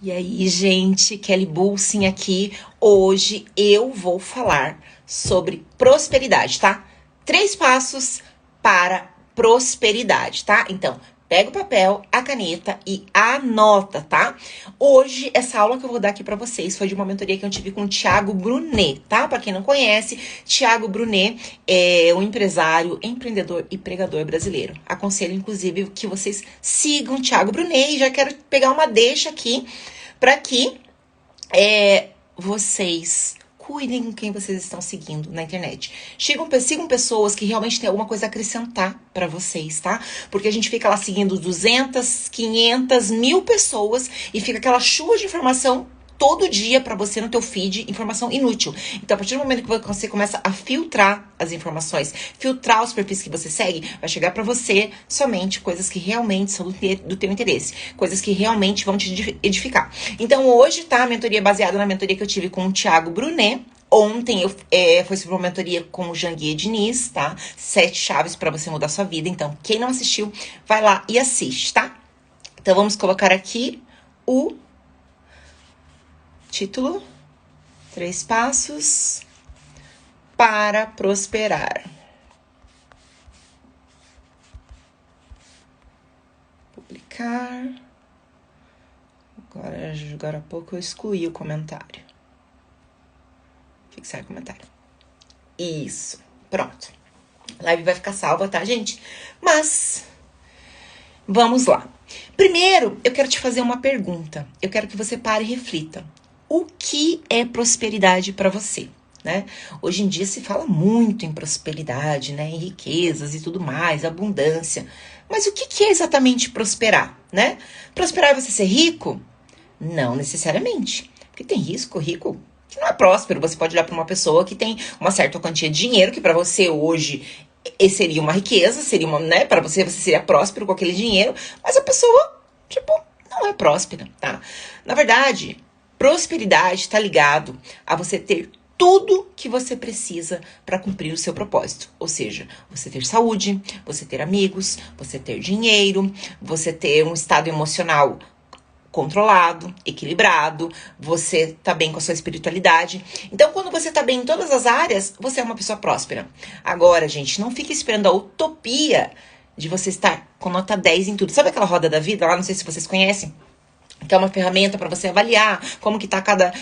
E aí, gente, Kelly Bulsin aqui. Hoje eu vou falar sobre prosperidade, tá? 3 passos para prosperidade, tá? Então, pega o papel, a caneta e anota, tá? Hoje, essa aula que eu vou dar aqui pra vocês foi de uma mentoria que eu tive com o Thiago Brunet, tá? Pra quem não conhece, Thiago Brunet é um empresário, empreendedor e pregador brasileiro. Aconselho, inclusive, que vocês sigam o Thiago Brunet e já quero pegar uma deixa aqui para que vocês cuidem com quem vocês estão seguindo na internet. Sigam pessoas que realmente têm alguma coisa a acrescentar para vocês, tá? Porque a gente fica lá seguindo 200, 500, 1000 pessoas e fica aquela chuva de informação todo dia para você no teu feed, informação inútil. Então, a partir do momento que você começa a filtrar as informações, filtrar os perfis que você segue, vai chegar para você somente coisas que realmente são do teu interesse, coisas que realmente vão te edificar. Então, hoje, tá, a mentoria baseada na mentoria que eu tive com o Thiago Brunet. Ontem eu foi sobre uma mentoria com o Janguier Diniz, tá? 7 chaves para você mudar sua vida. Então, quem não assistiu, vai lá e assiste, tá? Então, vamos colocar aqui o título: 3 passos para prosperar. Publicar. Agora há pouco eu excluí o comentário. Fixar comentário. Isso. Pronto. A live vai ficar salva, tá, gente? Mas vamos lá. Primeiro, eu quero te fazer uma pergunta. Eu quero que você pare e reflita. O que é prosperidade para você, né? Hoje em dia se fala muito em prosperidade, né? Em riquezas e tudo mais, abundância. Mas o que é exatamente prosperar, né? Prosperar é você ser rico? Não necessariamente. Porque tem rico que não é próspero. Você pode olhar para uma pessoa que tem uma certa quantia de dinheiro, que para você hoje seria uma riqueza, seria uma, né? Para você seria próspero com aquele dinheiro, mas a pessoa, não é próspera, tá? Na verdade, prosperidade está ligado a você ter tudo que você precisa para cumprir o seu propósito. Ou seja, você ter saúde, você ter amigos, você ter dinheiro, você ter um estado emocional controlado, equilibrado, você tá bem com a sua espiritualidade. Então, quando você tá bem em todas as áreas, você é uma pessoa próspera. Agora, gente, não fique esperando a utopia de você estar com nota 10 em tudo. Sabe aquela roda da vida lá? Não sei se vocês conhecem. Que é uma ferramenta para você avaliar como que tá cada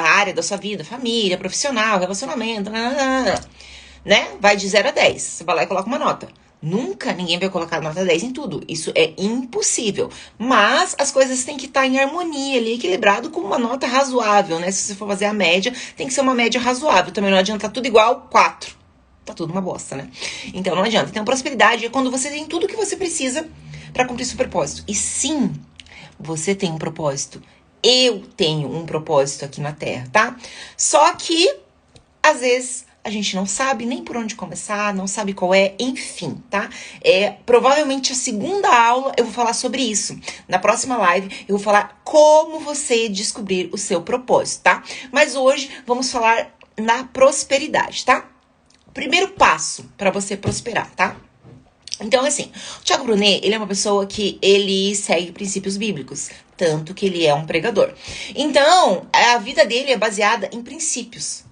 área da sua vida, família, profissional, relacionamento, né? Vai de 0 a 10. Você vai lá e coloca uma nota. Nunca ninguém vai colocar nota 10 em tudo. Isso é impossível. Mas as coisas têm que estar em harmonia ali, equilibrado com uma nota razoável, né? Se você for fazer a média, tem que ser uma média razoável. Também não adianta tudo igual 4. Tá tudo uma bosta, né? Então não adianta. Então prosperidade é quando você tem tudo que você precisa para cumprir seu propósito. E sim, você tem um propósito. Eu tenho um propósito aqui na Terra, tá? Só que, às vezes, a gente não sabe nem por onde começar, não sabe qual é, enfim, tá? Provavelmente a segunda aula eu vou falar sobre isso. Na próxima live eu vou falar como você descobrir o seu propósito, tá? Mas hoje vamos falar na prosperidade, tá? Primeiro passo para você prosperar, tá? Então, assim, o Thiago Brunet, ele é uma pessoa que ele segue princípios bíblicos, tanto que ele é um pregador. Então, a vida dele é baseada em princípios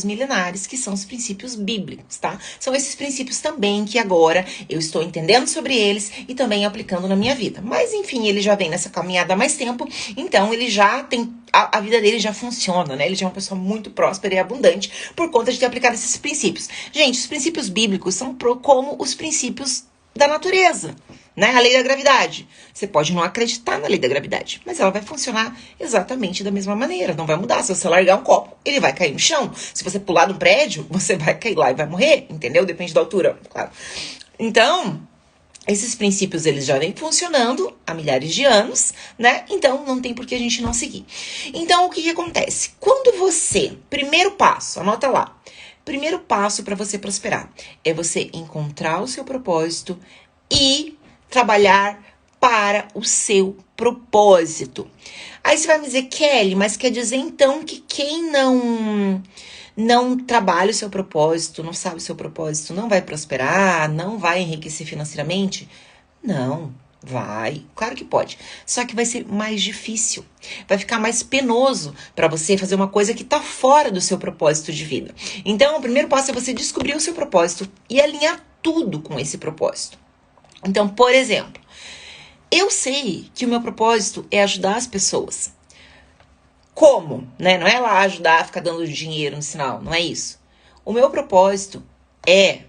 milenares, que são os princípios bíblicos, tá? São esses princípios também que agora eu estou entendendo sobre eles e também aplicando na minha vida. Mas, enfim, ele já vem nessa caminhada há mais tempo, então ele já tem... A vida dele já funciona, né? Ele já é uma pessoa muito próspera e abundante por conta de ter aplicado esses princípios. Gente, os princípios bíblicos são como os princípios da natureza, né? A lei da gravidade. Você pode não acreditar na lei da gravidade, mas ela vai funcionar exatamente da mesma maneira. Não vai mudar. Se você largar um copo, ele vai cair no chão. Se você pular de um prédio, você vai cair lá e vai morrer, entendeu? Depende da altura, claro. Então, esses princípios, eles já vêm funcionando há milhares de anos, né? Então, não tem por que a gente não seguir. Então, o que acontece? Quando você... Primeiro passo, anota lá. Primeiro passo para você prosperar é você encontrar o seu propósito e trabalhar para o seu propósito. Aí você vai me dizer, Kelly, mas quer dizer então que quem não trabalha o seu propósito, não sabe o seu propósito, não vai prosperar, não vai enriquecer financeiramente? Não, Vai, claro que pode. Só que vai ser mais difícil. Vai ficar mais penoso para você fazer uma coisa que tá fora do seu propósito de vida. Então, o primeiro passo é você descobrir o seu propósito e alinhar tudo com esse propósito. Então, por exemplo, eu sei que o meu propósito é ajudar as pessoas. Como, né? Não é lá ajudar a ficar dando dinheiro no sinal, não é isso. O meu propósito é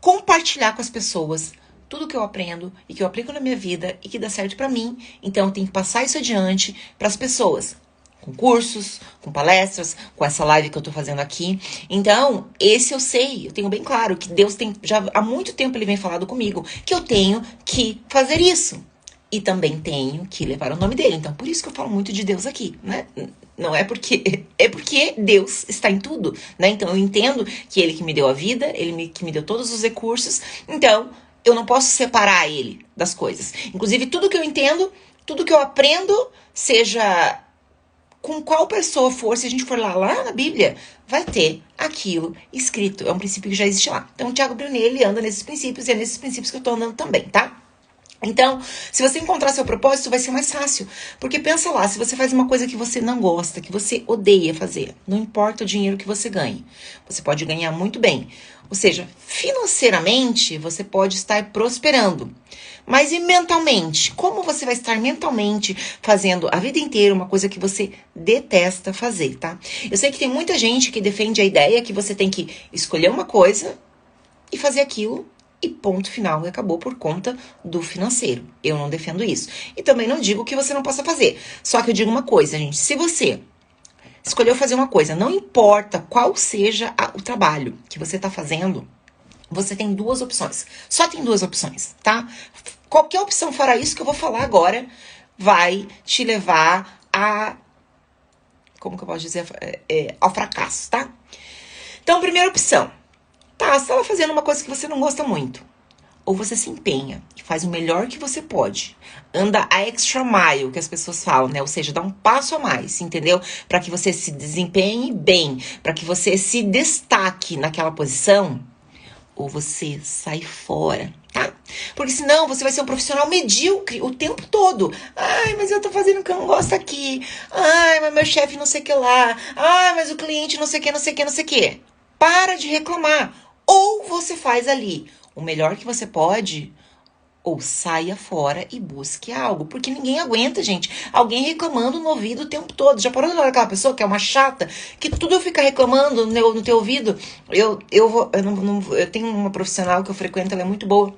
compartilhar com as pessoas tudo que eu aprendo e que eu aplico na minha vida e que dá certo pra mim. Então, eu tenho que passar isso adiante pras pessoas. Com cursos, com palestras, com essa live que eu tô fazendo aqui. Então, esse eu sei, eu tenho bem claro que Deus tem, já há muito tempo ele vem falando comigo, que eu tenho que fazer isso. E também tenho que levar o nome dele. Então, por isso que eu falo muito de Deus aqui, né? Não é porque... É porque Deus está em tudo, né? Então, eu entendo que ele que me deu a vida, que me deu todos os recursos. Então, eu não posso separar ele das coisas. Inclusive, tudo que eu entendo, tudo que eu aprendo, seja com qual pessoa for, se a gente for lá na Bíblia, vai ter aquilo escrito. É um princípio que já existe lá. Então, o Tiago Brunet, ele anda nesses princípios e é nesses princípios que eu tô andando também, tá? Então, se você encontrar seu propósito, vai ser mais fácil. Porque pensa lá, se você faz uma coisa que você não gosta, que você odeia fazer, não importa o dinheiro que você ganhe, você pode ganhar muito bem. Ou seja, financeiramente, você pode estar prosperando. Mas e mentalmente? Como você vai estar mentalmente fazendo a vida inteira uma coisa que você detesta fazer, tá? Eu sei que tem muita gente que defende a ideia que você tem que escolher uma coisa e fazer aquilo e ponto final, e acabou por conta do financeiro. Eu não defendo isso. E também não digo que você não possa fazer. Só que eu digo uma coisa, gente. Se você escolheu fazer uma coisa, não importa qual seja o trabalho que você está fazendo, você tem duas opções. Só tem duas opções, tá? Qualquer opção fora isso que eu vou falar agora vai te levar a... Como que eu posso dizer? Ao fracasso, tá? Então, primeira opção. Tá, você estava fazendo uma coisa que você não gosta muito. Ou você se empenha e faz o melhor que você pode. Anda a extra mile, que as pessoas falam, né? Ou seja, dá um passo a mais, entendeu? Para que você se desempenhe bem, para que você se destaque naquela posição. Ou você sai fora, tá? Porque senão você vai ser um profissional medíocre o tempo todo. Ai, mas eu tô fazendo o que eu não gosto aqui. Ai, mas meu chefe não sei o que lá. Ai, mas o cliente não sei o que, não sei o que, não sei o que. Para de reclamar. Ou você faz ali o melhor que você pode, ou saia fora e busque algo. Porque ninguém aguenta, gente. Alguém reclamando no ouvido o tempo todo. Já parou de olhar aquela pessoa que é uma chata, que tudo fica reclamando no teu ouvido? Eu tenho uma profissional que eu frequento, ela é muito boa.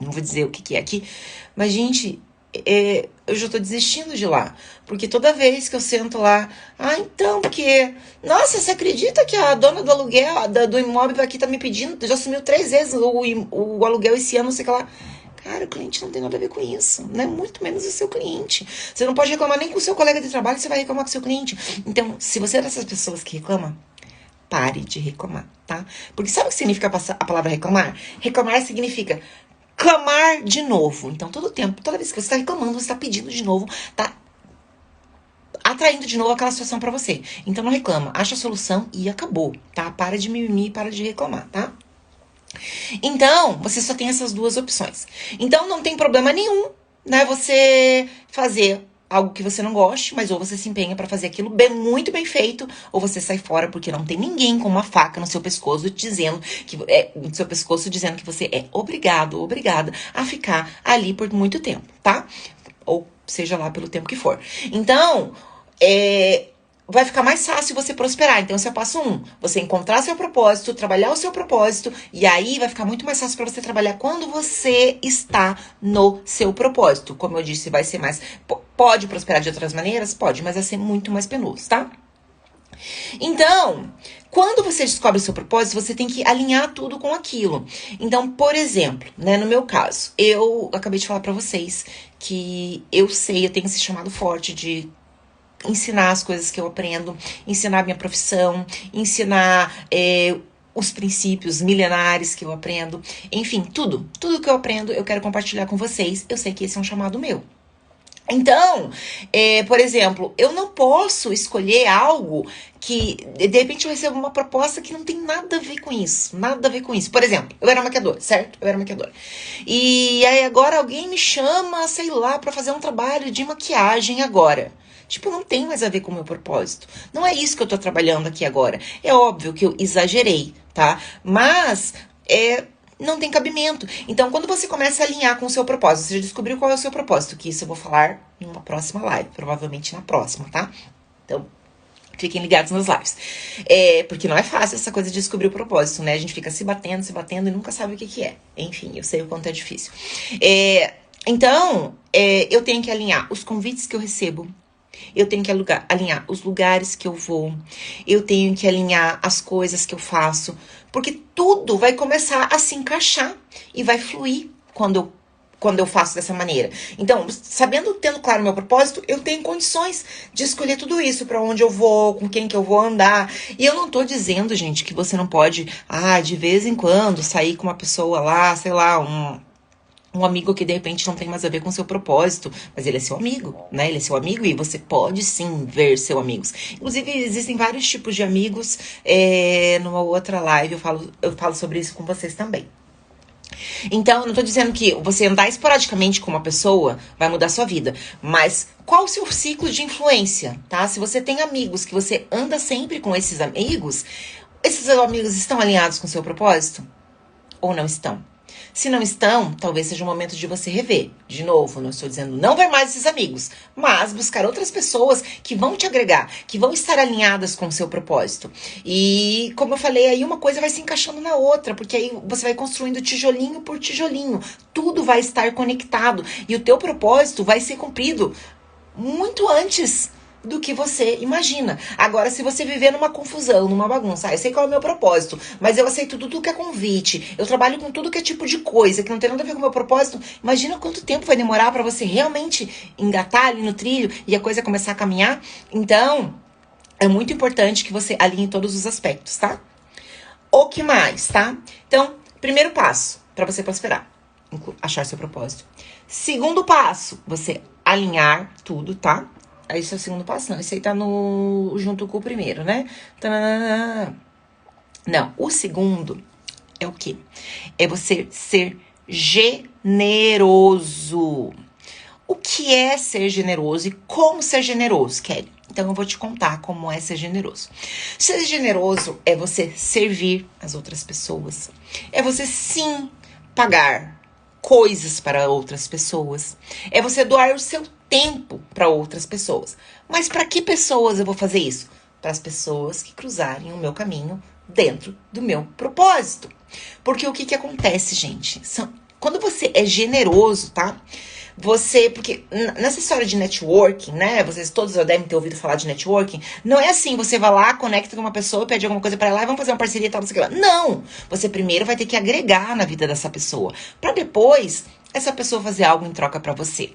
Não vou dizer o que é aqui. Mas, gente, eu já tô desistindo de lá. Porque toda vez que eu sento lá, então, porque... Nossa, você acredita que a dona do aluguel, do imóvel aqui tá me pedindo, já sumiu 3 vezes o aluguel esse ano, não sei o que lá. Cara, o cliente não tem nada a ver com isso, né? Muito menos o seu cliente. Você não pode reclamar nem com o seu colega de trabalho, você vai reclamar com o seu cliente. Então, se você é dessas pessoas que reclamam, pare de reclamar, tá? Porque sabe o que significa a palavra reclamar? Reclamar significa clamar de novo. Então, todo tempo, toda vez que você está reclamando, você está pedindo de novo, tá atraindo de novo aquela situação pra você. Então, não reclama, acha a solução e acabou, tá? Para de mimimi, para de reclamar, tá? Então, você só tem essas duas opções. Então, não tem problema nenhum, né? Você fazer algo que você não goste, mas ou você se empenha pra fazer aquilo muito bem feito, ou você sai fora porque não tem ninguém com uma faca no seu pescoço dizendo que você é obrigado ou obrigada a ficar ali por muito tempo, tá? Ou seja lá pelo tempo que for. Então, vai ficar mais fácil você prosperar. Então, esse é o passo 1. Você encontrar seu propósito, trabalhar o seu propósito, e aí vai ficar muito mais fácil para você trabalhar quando você está no seu propósito. Como eu disse, vai ser mais... Pode prosperar de outras maneiras? Pode, mas vai ser muito mais penoso, tá? Então, quando você descobre o seu propósito, você tem que alinhar tudo com aquilo. Então, por exemplo, né, no meu caso, eu acabei de falar para vocês que eu tenho esse chamado forte de ensinar as coisas que eu aprendo, ensinar minha profissão, ensinar os princípios milenares que eu aprendo, enfim, tudo que eu aprendo eu quero compartilhar com vocês. Eu sei que esse é um chamado meu. Então, por exemplo, eu não posso escolher algo que, de repente, eu recebo uma proposta que não tem nada a ver com isso. Nada a ver com isso. Por exemplo, eu era maquiadora, certo? Eu era maquiadora. E aí agora alguém me chama, sei lá, pra fazer um trabalho de maquiagem agora. Tipo, não tem mais a ver com o meu propósito. Não é isso que eu tô trabalhando aqui agora. É óbvio que eu exagerei, tá? Mas, não tem cabimento. Então, quando você começa a alinhar com o seu propósito, você já descobriu qual é o seu propósito, que isso eu vou falar numa próxima live, provavelmente na próxima, tá? Então, fiquem ligados nas lives. Porque não é fácil essa coisa de descobrir o propósito, né? A gente fica se batendo e nunca sabe o que que é. Enfim, eu sei o quanto é difícil. Então, eu tenho que alinhar os convites que eu recebo, eu tenho que alinhar os lugares que eu vou, eu tenho que alinhar as coisas que eu faço, porque tudo vai começar a se encaixar e vai fluir quando eu faço dessa maneira. Então, tendo claro o meu propósito, eu tenho condições de escolher tudo isso, pra onde eu vou, com quem que eu vou andar. E eu não tô dizendo, gente, que você não pode, de vez em quando, sair com uma pessoa lá, sei lá, um amigo que de repente não tem mais a ver com o seu propósito, mas ele é seu amigo, né? Ele é seu amigo e você pode sim ver seus amigos. Inclusive, existem vários tipos de amigos. Numa outra live eu falo sobre isso com vocês também. Então, eu não tô dizendo que você andar esporadicamente com uma pessoa vai mudar a sua vida, mas qual o seu ciclo de influência, tá? Se você tem amigos que você anda sempre com esses amigos estão alinhados com o seu propósito? Ou não estão? Se não estão, talvez seja o momento de você rever. De novo, não estou dizendo não ver mais esses amigos, mas buscar outras pessoas que vão te agregar, que vão estar alinhadas com o seu propósito. E, como eu falei, aí uma coisa vai se encaixando na outra, porque aí você vai construindo tijolinho por tijolinho. Tudo vai estar conectado e o teu propósito vai ser cumprido muito antes do que você imagina. Agora, se você viver numa confusão, numa bagunça, eu sei qual é o meu propósito, mas eu aceito tudo que é convite, eu trabalho com tudo que é tipo de coisa, que não tem nada a ver com o meu propósito, imagina quanto tempo vai demorar pra você realmente engatar ali no trilho e a coisa começar a caminhar. Então, é muito importante que você alinhe todos os aspectos, tá? O que mais, tá? Então, primeiro passo pra você prosperar, achar seu propósito. Segundo passo, você alinhar tudo, tá? Esse é o segundo passo, não. Esse aí tá junto com o primeiro, né? Não, o segundo é o quê? É você ser generoso. O que é ser generoso e como ser generoso, Kelly? Então eu vou te contar como é ser generoso. Ser generoso é você servir as outras pessoas. É você sim pagar coisas para outras pessoas. É você doar o seu tempo para outras pessoas. Mas para que pessoas eu vou fazer isso? Para as pessoas que cruzarem o meu caminho dentro do meu propósito. Porque o que acontece, gente? Quando você é generoso, tá? Porque nessa história de networking, né? Vocês todos já devem ter ouvido falar de networking. Não é assim, você vai lá, conecta com uma pessoa, pede alguma coisa pra ela e vamos fazer uma parceria e tal, não sei o que lá. Não! Você primeiro vai ter que agregar na vida dessa pessoa, pra depois essa pessoa fazer algo em troca pra você.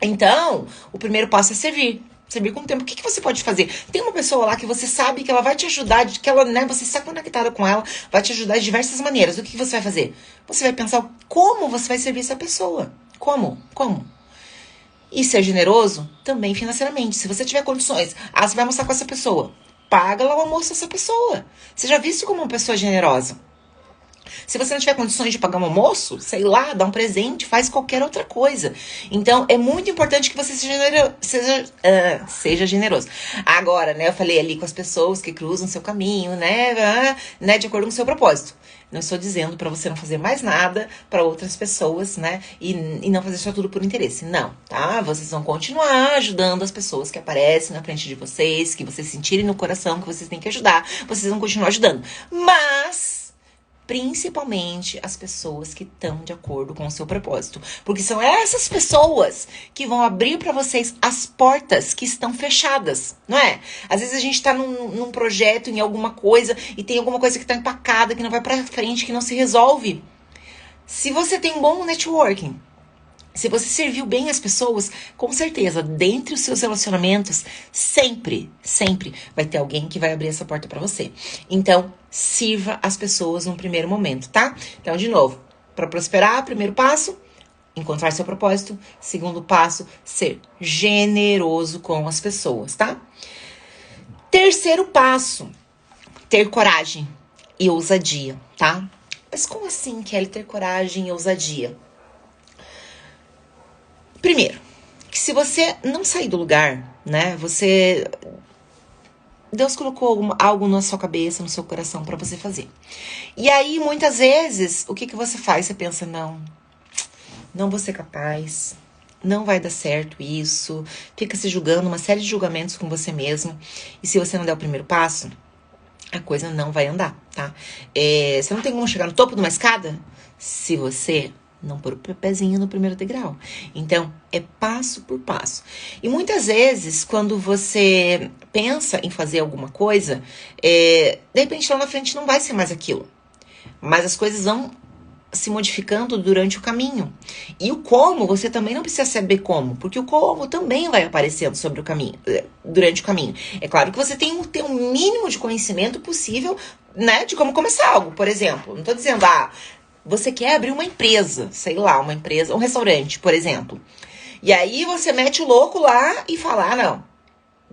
Então, o primeiro passo é servir. Servir com o tempo. O que você pode fazer? Tem uma pessoa lá que você sabe que ela vai te ajudar, que ela, né, você está conectada com ela, vai te ajudar de diversas maneiras. O que você vai fazer? Você vai pensar como você vai servir essa pessoa. Como? E ser generoso também financeiramente. Se você tiver condições, você vai almoçar com essa pessoa. Paga lá o almoço dessa pessoa. Você já viu isso como uma pessoa generosa? Se você não tiver condições de pagar um almoço, sei lá, dá um presente, faz qualquer outra coisa. Então, é muito importante que você seja generoso. Agora, né, eu falei ali com as pessoas que cruzam seu caminho, né, de acordo com o seu propósito. Não estou dizendo pra você não fazer mais nada pra outras pessoas, né, e não fazer só tudo por interesse. Não, tá? Vocês vão continuar ajudando as pessoas que aparecem na frente de vocês, que vocês sentirem no coração que vocês têm que ajudar. Vocês vão continuar ajudando. Mas principalmente as pessoas que estão de acordo com o seu propósito. Porque são essas pessoas que vão abrir para vocês as portas que estão fechadas, não é? Às vezes a gente tá num projeto, em alguma coisa, e tem alguma coisa que tá empacada, que não vai pra frente, que não se resolve. Se você tem um bom networking, se você serviu bem as pessoas, com certeza, dentre os seus relacionamentos, sempre vai ter alguém que vai abrir essa porta pra você. Então, sirva as pessoas num primeiro momento, tá? Então, de novo, pra prosperar, primeiro passo, encontrar seu propósito. Segundo passo, ser generoso com as pessoas, tá? Terceiro passo, ter coragem e ousadia, tá? Mas como assim, Kelly, ter coragem e ousadia? Primeiro, que se você não sair do lugar, né, Deus colocou algo na sua cabeça, no seu coração pra você fazer. E aí, muitas vezes, o que você faz? Você pensa, não vou ser capaz, não vai dar certo isso, fica se julgando, uma série de julgamentos com você mesmo. E se você não der o primeiro passo, a coisa não vai andar, tá? Você não tem como chegar no topo de uma escada se você não pôr o pezinho no primeiro degrau. Então, é passo por passo. E muitas vezes, quando você pensa em fazer alguma coisa, de repente lá na frente não vai ser mais aquilo. Mas as coisas vão se modificando durante o caminho. E o como, você também não precisa saber como, porque o como também vai aparecendo sobre o caminho, durante o caminho. É claro que você tem que ter um mínimo de conhecimento possível, né, de como começar algo. Por exemplo, não tô dizendo, você quer abrir uma empresa, sei lá, uma empresa, um restaurante, por exemplo. E aí você mete o louco lá e fala, não,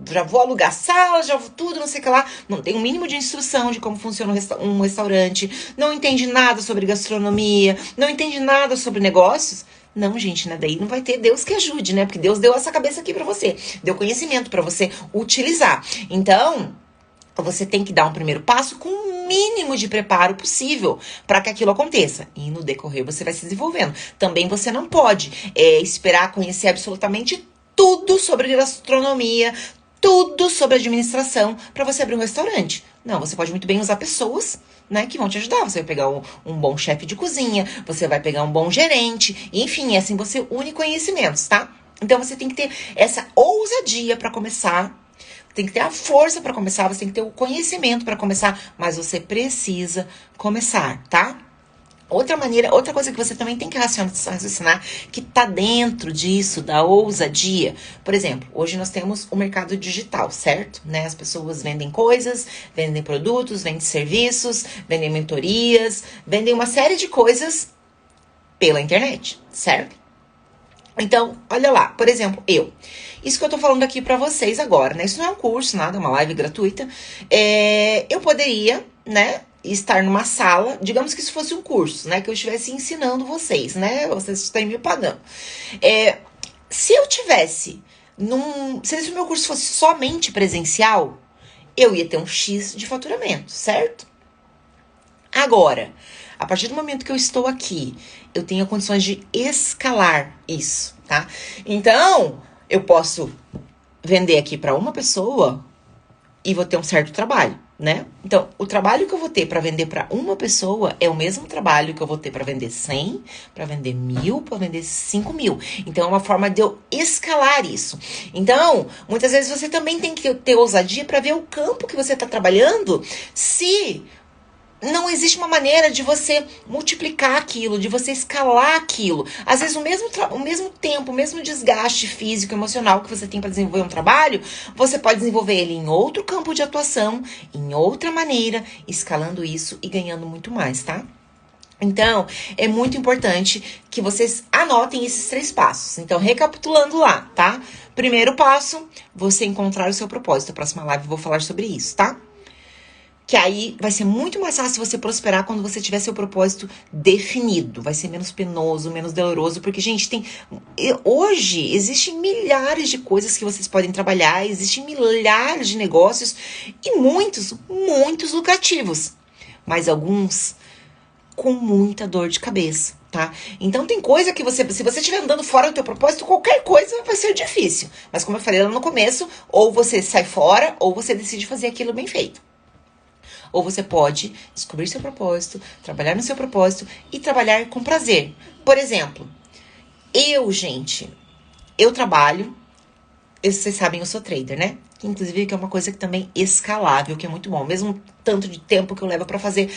já vou alugar sala, já vou tudo, não sei o que lá. Não tem um mínimo de instrução de como funciona um restaurante. Não entende nada sobre gastronomia. Não entende nada sobre negócios. Não, gente, né? Daí não vai ter Deus que ajude, né? Porque Deus deu essa cabeça aqui pra você. Deu conhecimento pra você utilizar. Então, você tem que dar um primeiro passo com o mínimo de preparo possível para que aquilo aconteça. E no decorrer você vai se desenvolvendo. Também você não pode esperar conhecer absolutamente tudo sobre gastronomia, tudo sobre administração para você abrir um restaurante. Não, você pode muito bem usar pessoas, né, que vão te ajudar. Você vai pegar um bom chefe de cozinha, você vai pegar um bom gerente, enfim, assim você une conhecimentos, tá? Então você tem que ter essa ousadia para começar. Tem que ter a força para começar, você tem que ter o conhecimento para começar, mas você precisa começar, tá? Outra coisa que você também tem que raciocinar, que tá dentro disso, da ousadia. Por exemplo, hoje nós temos o mercado digital, certo? Né? As pessoas vendem coisas, vendem produtos, vendem serviços, vendem mentorias, vendem uma série de coisas pela internet, certo? Então, olha lá, por exemplo, isso que eu tô falando aqui pra vocês agora, né? Isso não é um curso, nada, é uma live gratuita. Eu poderia, né, estar numa sala, digamos que isso fosse um curso, né? Que eu estivesse ensinando vocês, né? Vocês estão me pagando. Se eu tivesse se o meu curso fosse somente presencial, eu ia ter um X de faturamento, certo? Agora, a partir do momento que eu estou aqui, eu tenho condições de escalar isso, tá? Então, eu posso vender aqui para uma pessoa e vou ter um certo trabalho, né? Então, o trabalho que eu vou ter para vender para uma pessoa é o mesmo trabalho que eu vou ter para vender 100, para vender 1000, para vender 5000. Então, é uma forma de eu escalar isso. Então, muitas vezes você também tem que ter ousadia para ver o campo que você está trabalhando, se não existe uma maneira de você multiplicar aquilo, de você escalar aquilo. Às vezes o mesmo tempo, o mesmo desgaste físico, emocional que você tem para desenvolver um trabalho, você pode desenvolver ele em outro campo de atuação, em outra maneira, escalando isso e ganhando muito mais, tá? Então, é muito importante que vocês anotem esses 3 passos. Então, recapitulando lá, tá? Primeiro passo, você encontrar o seu propósito. Na próxima live eu vou falar sobre isso, tá? Que aí vai ser muito mais fácil você prosperar quando você tiver seu propósito definido. Vai ser menos penoso, menos doloroso. Porque, gente, hoje existem milhares de coisas que vocês podem trabalhar. Existem milhares de negócios e muitos, muitos lucrativos. Mas alguns com muita dor de cabeça, tá? Então tem coisa que se você estiver andando fora do teu propósito, qualquer coisa vai ser difícil. Mas como eu falei lá no começo, ou você sai fora, ou você decide fazer aquilo bem feito. Ou você pode descobrir seu propósito, trabalhar no seu propósito e trabalhar com prazer. Por exemplo, eu trabalho, vocês sabem, eu sou trader, né? Inclusive, que é uma coisa que também é escalável, que é muito bom. Mesmo tanto de tempo que eu levo pra fazer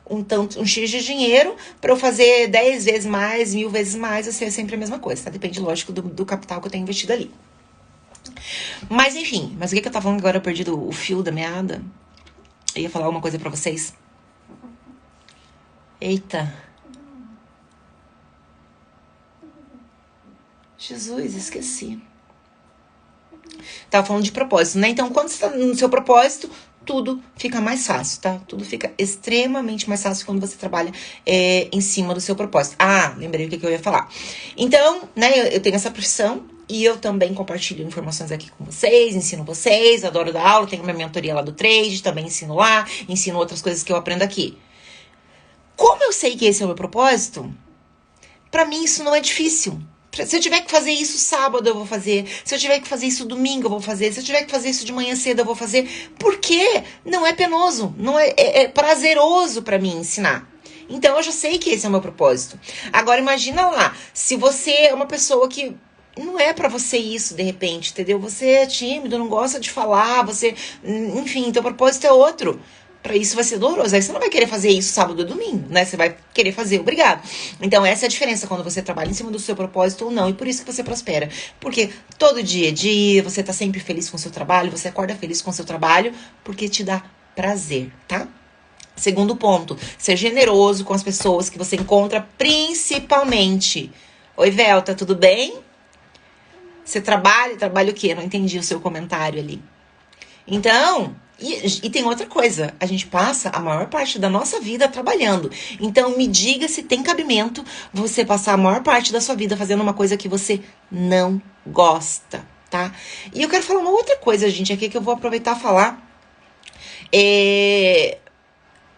um X de dinheiro, pra eu fazer 10 vezes mais, 1000 vezes mais, é sempre a mesma coisa, tá? Depende, lógico, do capital que eu tenho investido ali. Mas, enfim, o que eu tava falando agora? Eu perdi o fio da meada. Eu ia falar uma coisa pra vocês. Eita. Jesus, esqueci. Tava falando de propósito, né? Então, quando você tá no seu propósito, tudo fica mais fácil, tá? Tudo fica extremamente mais fácil quando você trabalha em cima do seu propósito. Ah, lembrei o que eu ia falar. Então, né, eu tenho essa profissão e eu também compartilho informações aqui com vocês, ensino vocês, adoro dar aula, tenho minha mentoria lá do trade, também ensino lá, ensino outras coisas que eu aprendo aqui. Como eu sei que esse é o meu propósito, pra mim isso não é difícil. Se eu tiver que fazer isso sábado, eu vou fazer. Se eu tiver que fazer isso domingo, eu vou fazer. Se eu tiver que fazer isso de manhã cedo, eu vou fazer. Porque não é penoso, não é prazeroso pra mim ensinar. Então eu já sei que esse é o meu propósito. Agora imagina lá, se você é uma pessoa que não é pra você isso, de repente, entendeu? Você é tímido, não gosta de falar, você, enfim, teu propósito é outro. Pra isso vai ser doloroso. Aí você não vai querer fazer isso sábado ou domingo, né? Você vai querer fazer obrigado. Então essa é a diferença quando você trabalha em cima do seu propósito ou não. E por isso que você prospera. Porque todo dia é dia, você tá sempre feliz com o seu trabalho, você acorda feliz com o seu trabalho, porque te dá prazer, tá? Segundo ponto, ser generoso com as pessoas que você encontra, principalmente. Oi, Velta, tudo bem? Você trabalha o quê? Não entendi o seu comentário ali. Então, e tem outra coisa, a gente passa a maior parte da nossa vida trabalhando. Então, me diga se tem cabimento você passar a maior parte da sua vida fazendo uma coisa que você não gosta, tá? E eu quero falar uma outra coisa, gente, aqui que eu vou aproveitar a falar.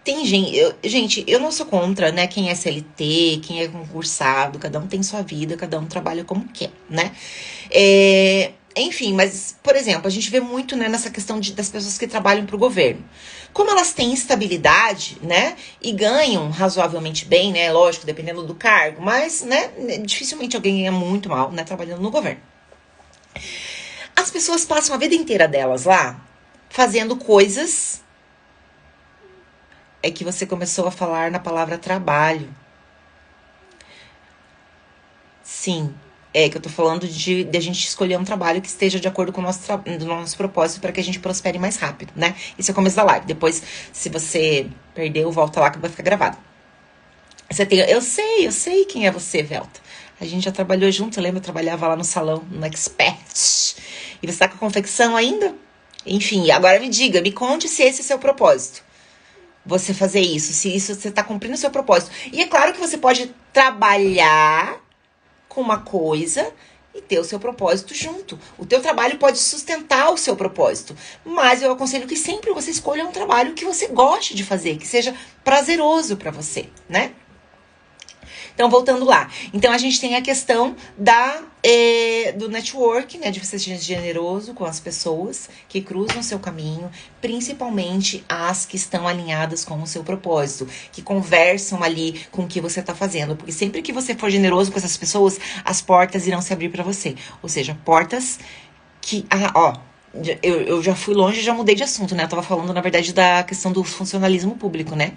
Tem gente, eu não sou contra, né, quem é CLT, quem é concursado, cada um tem sua vida, cada um trabalha como quer, né? Enfim, mas, por exemplo, a gente vê muito, né, nessa questão das pessoas que trabalham para o governo. Como elas têm estabilidade, né, e ganham razoavelmente bem, né, lógico, dependendo do cargo, mas, né, dificilmente alguém ganha muito mal, né, trabalhando no governo. As pessoas passam a vida inteira delas lá, fazendo coisas... É que você começou a falar na palavra trabalho. Sim, é que eu tô falando de a gente escolher um trabalho que esteja de acordo com o nosso propósito para que a gente prospere mais rápido, né? Esse é o começo da live. Depois, se você perdeu, volta lá que vai ficar gravado. Eu sei quem é você, Velta. A gente já trabalhou junto, eu lembro, eu trabalhava lá no salão, no Expert. E você tá com a confecção ainda? Enfim, agora me conte se esse é o seu propósito. Você fazer isso, se isso você está cumprindo o seu propósito. E é claro que você pode trabalhar com uma coisa e ter o seu propósito junto. O teu trabalho pode sustentar o seu propósito. Mas eu aconselho que sempre você escolha um trabalho que você goste de fazer, que seja prazeroso para você, né? Então, voltando lá. Então, a gente tem a questão do network, né? De você ser generoso com as pessoas que cruzam o seu caminho, principalmente as que estão alinhadas com o seu propósito, que conversam ali com o que você tá fazendo. Porque sempre que você for generoso com essas pessoas, as portas irão se abrir para você. Ou seja, portas que... eu já fui longe e já mudei de assunto, né? Eu tava falando, na verdade, da questão do funcionalismo público, né?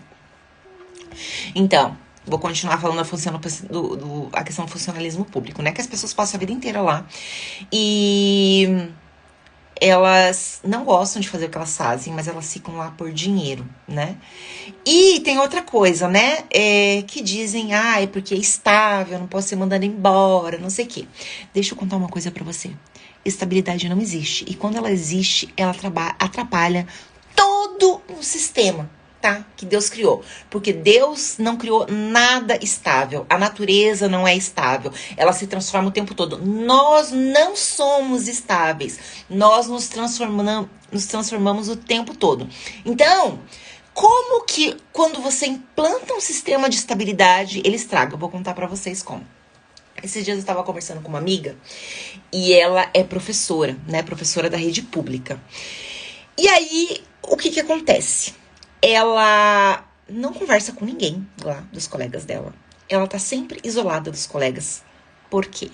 Então... Vou continuar falando a questão do funcionalismo público, né? Que as pessoas passam a vida inteira lá e elas não gostam de fazer o que elas fazem, mas elas ficam lá por dinheiro, né? E tem outra coisa, né? Que dizem, é porque é estável, não posso ser mandada embora, não sei o quê. Deixa eu contar uma coisa pra você. Estabilidade não existe. E quando ela existe, ela atrapalha todo um sistema. Tá? Que Deus criou. Porque Deus não criou nada estável. A natureza não é estável. Ela se transforma o tempo todo. Nós não somos estáveis. Nós nos transformamos o tempo todo. Então, como que quando você implanta um sistema de estabilidade, ele estraga? Eu vou contar pra vocês como. Esses dias eu estava conversando com uma amiga e ela é professora, né? Professora da rede pública. E aí, o que acontece? Ela não conversa com ninguém lá, dos colegas dela. Ela tá sempre isolada dos colegas. Por quê?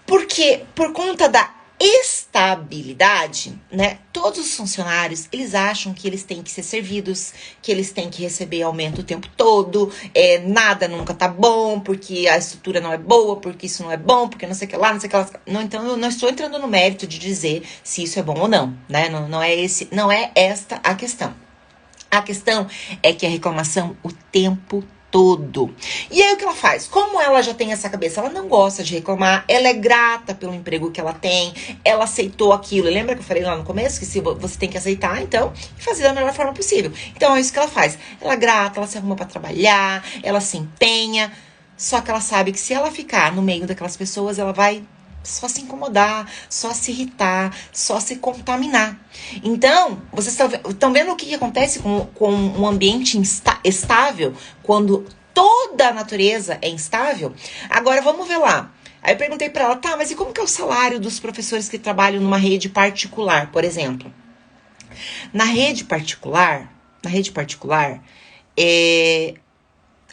Porque por conta da estabilidade, né? Todos os funcionários, eles acham que eles têm que ser servidos, que eles têm que receber aumento o tempo todo, nada nunca tá bom, porque a estrutura não é boa, porque isso não é bom, porque não sei o que lá, não sei o que lá. Não, então, eu não estou entrando no mérito de dizer se isso é bom ou não, né? Não é esta a questão. A questão é que a reclamação o tempo todo. E aí o que ela faz? Como ela já tem essa cabeça, ela não gosta de reclamar, ela é grata pelo emprego que ela tem, ela aceitou aquilo. Lembra que eu falei lá no começo que se você tem que aceitar, então, e fazer da melhor forma possível. Então é isso que ela faz. Ela é grata, ela se arruma pra trabalhar, ela se empenha, só que ela sabe que se ela ficar no meio daquelas pessoas, ela vai só se incomodar, só se irritar, só se contaminar. Então, vocês estão vendo o que acontece com um ambiente estável, quando toda a natureza é instável? Agora, vamos ver lá. Aí eu perguntei pra ela, tá, mas e como que é o salário dos professores que trabalham numa rede particular, por exemplo? Na rede particular,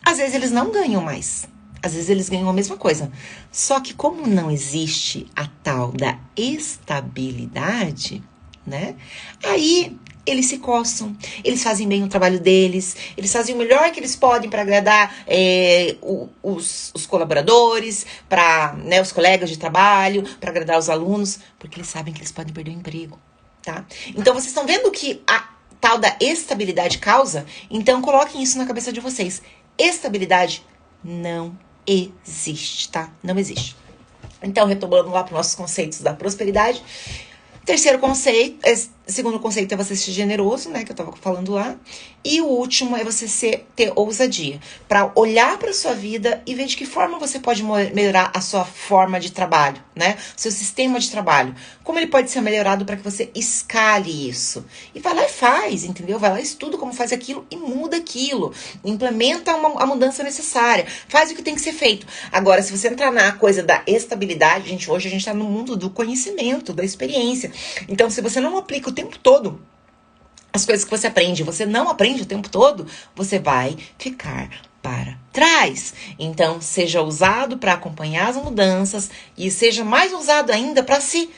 às vezes eles não ganham mais. Às vezes eles ganham a mesma coisa. Só que como não existe a tal da estabilidade, né? Aí eles se coçam, eles fazem bem o trabalho deles, eles fazem o melhor que eles podem para agradar os colaboradores, para, né, os colegas de trabalho, para agradar os alunos, porque eles sabem que eles podem perder o emprego, tá? Então vocês estão vendo que a tal da estabilidade causa? Então coloquem isso na cabeça de vocês. Estabilidade não existe, tá? Não existe. Então, retomando lá para os nossos conceitos da prosperidade. Terceiro conceito, segundo conceito é você ser generoso, né, que eu tava falando lá. E o último é você ter ousadia, para olhar para sua vida e ver de que forma você pode melhorar a sua forma de trabalho, né? Seu sistema de trabalho. Como ele pode ser melhorado para que você escale isso. E vai lá e faz, entendeu? Vai lá e estuda como faz aquilo e muda aquilo. Implementa a mudança necessária. Faz o que tem que ser feito. Agora, se você entrar na coisa da estabilidade, gente, hoje a gente tá no mundo do conhecimento, da experiência. Então, se você não aplica o tempo todo as coisas que você aprende, você não aprende o tempo todo, você vai ficar para trás. Então, seja ousado para acompanhar as mudanças e seja mais ousado ainda para se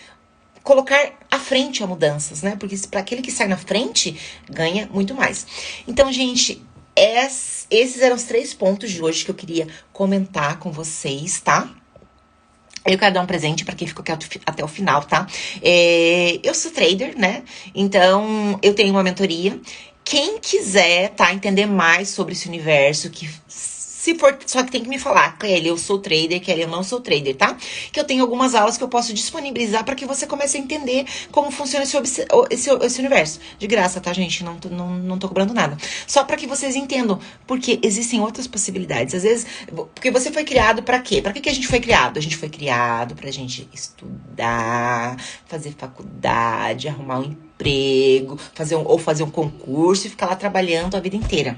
colocar à frente a mudanças, né? Porque para aquele que sai na frente, ganha muito mais. Então, gente, esses eram os 3 pontos de hoje que eu queria comentar com vocês, tá? Eu quero dar um presente pra quem ficou aqui até o final, tá? Eu sou trader, né? Então, eu tenho uma mentoria. Quem quiser, tá, entender mais sobre esse universo, que se for, só que tem que me falar, Kelly, eu sou trader, Kelly, eu não sou trader, tá? Que eu tenho algumas aulas que eu posso disponibilizar para que você comece a entender como funciona esse universo. De graça, tá, gente? Não tô cobrando nada. Só para que vocês entendam, porque existem outras possibilidades. Às vezes, porque você foi criado para quê? Para que a gente foi criado? A gente foi criado pra gente estudar, fazer faculdade, arrumar um emprego, fazer um concurso e ficar lá trabalhando a vida inteira.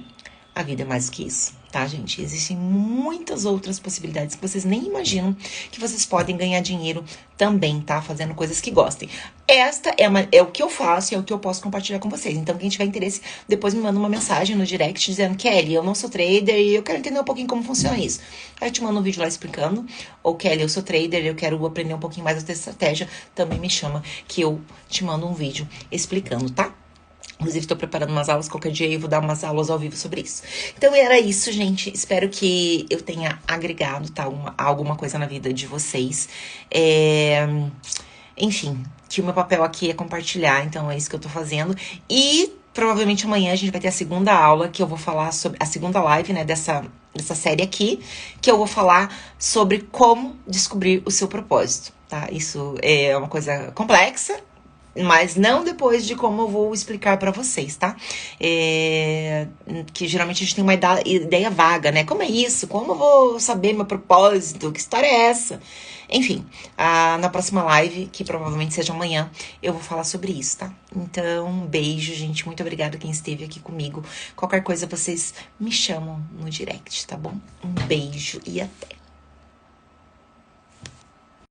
A vida é mais do que isso, tá, gente? Existem muitas outras possibilidades que vocês nem imaginam que vocês podem ganhar dinheiro também, tá? Fazendo coisas que gostem. Esta é o que eu faço e é o que eu posso compartilhar com vocês. Então, quem tiver interesse, depois me manda uma mensagem no direct dizendo, Kelly, eu não sou trader e eu quero entender um pouquinho como funciona isso. Aí eu te mando um vídeo lá explicando. Ou, Kelly, eu sou trader e eu quero aprender um pouquinho mais da estratégia. Também me chama que eu te mando um vídeo explicando, tá? Inclusive, estou preparando umas aulas, qualquer dia eu vou dar umas aulas ao vivo sobre isso. Então, era isso, gente. Espero que eu tenha agregado, tá, alguma coisa na vida de vocês. Enfim, que o meu papel aqui é compartilhar, então é isso que eu tô fazendo. E, provavelmente, amanhã a gente vai ter a segunda aula, que eu vou falar sobre... A segunda live, né, dessa série aqui, que eu vou falar sobre como descobrir o seu propósito, tá? Isso é uma coisa complexa, mas não depois de como eu vou explicar pra vocês, tá? Que geralmente a gente tem uma ideia vaga, né? Como é isso? Como eu vou saber meu propósito? Que história é essa? Enfim, na próxima live, que provavelmente seja amanhã, eu vou falar sobre isso, tá? Então, um beijo, gente. Muito obrigada quem esteve aqui comigo. Qualquer coisa, vocês me chamam no direct, tá bom? Um beijo e até!